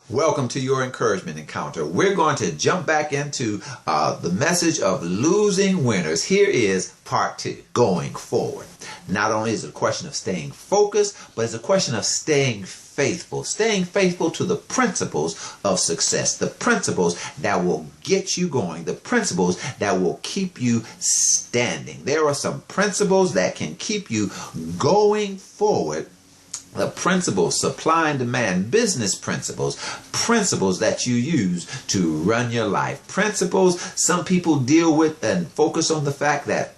Welcome to your encouragement encounter. We're going to jump back into the message of losing winners. Here is part 2, going forward. Not only is it a question of staying focused, but it's a question of staying faithful to the principles of success, the principles that will get you going, the principles that will keep you standing. There are some principles that can keep you going forward. The principles, supply and demand, business principles that you use to run your life. Principles some people deal with and focus on the fact that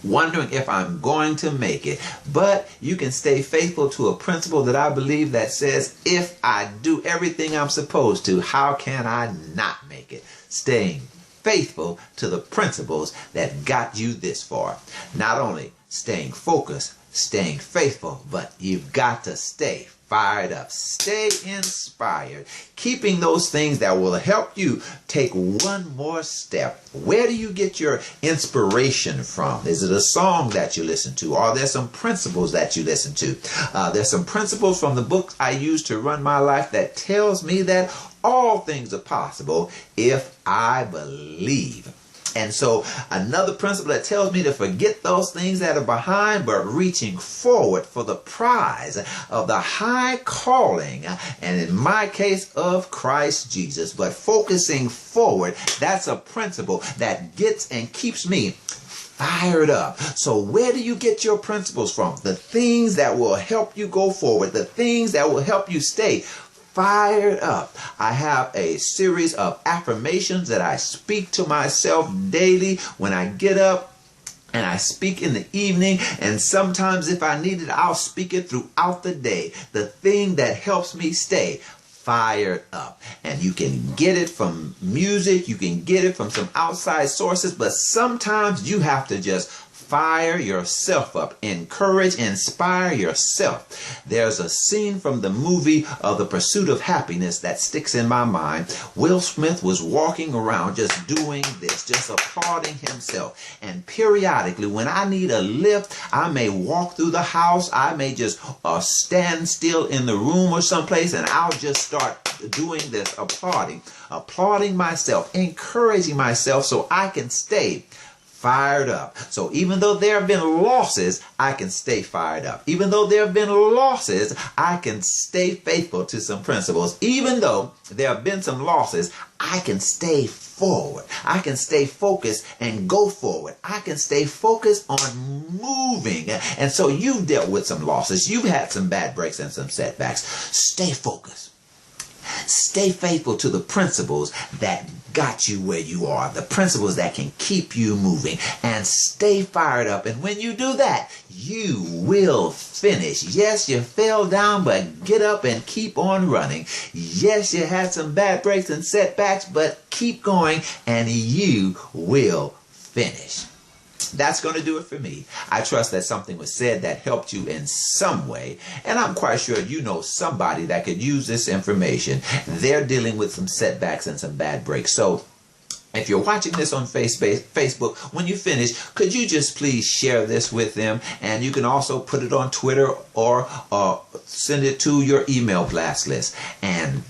wondering if I'm going to make it. But you can stay faithful to a principle that I believe that says, if I do everything I'm supposed to, how can I not make it? Staying faithful to the principles that got you this far. Not only staying focused, staying faithful, but you've got to stay fired up, stay inspired, keeping those things that will help you take one more step. Where do you get your inspiration from? Is it a song that you listen to? Are there some principles that you listen to? There's some principles from the book I use to run my life that tells me that all things are possible if I believe. And so another principle that tells me to forget those things that are behind, but reaching forward for the prize of the high calling, and in my case of Christ Jesus. But focusing forward, that's a principle that gets and keeps me fired up. So where do you get your principles from? The things that will help you go forward, the things that will help you stay fired up. I have a series of affirmations that I speak to myself daily when I get up, and I speak in the evening, and sometimes if I need it, I'll speak it throughout the day. The thing that helps me stay fired up. And you can get it from music, you can get it from some outside sources, but sometimes you have to just fire yourself up, encourage, inspire yourself. There's a scene from the movie of The Pursuit of Happiness that sticks in my mind. Will Smith was walking around just doing this, just applauding himself. And periodically, when I need a lift, I may walk through the house, I may just stand still in the room or someplace, and I'll just start doing this, applauding myself, encouraging myself so I can stay fired up. So even though there have been losses, I can stay fired up. Even though there have been losses, I can stay faithful to some principles. Even though there have been some losses, I can stay forward. I can stay focused and go forward. I can stay focused on moving. And so you've dealt with some losses. You've had some bad breaks and some setbacks. Stay focused. Stay faithful to the principles that got you where you are, the principles that can keep you moving, and stay fired up. And when you do that, you will finish. Yes, you fell down, but get up and keep on running. Yes, you had some bad breaks and setbacks, but keep going and you will finish. That's going to do it for me. I trust that something was said that helped you in some way, and I'm quite sure you know somebody that could use this information. They're dealing with some setbacks and some bad breaks. So if you're watching this on Facebook, when you finish, could you just please share this with them? And you can also put it on Twitter or send it to your email blast list. And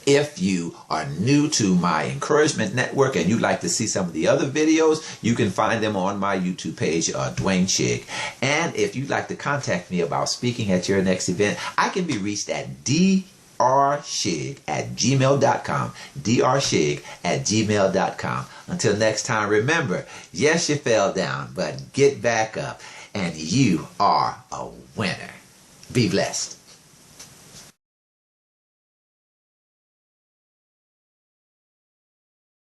if you are new to my encouragement network and you'd like to see some of the other videos, you can find them on my YouTube page, Dwayne Shigg. And if you'd like to contact me about speaking at your next event, I can be reached at drshigg@gmail.com. drshigg@gmail.com. Until next time, remember, yes, you fell down, but get back up, and you are a winner. Be blessed.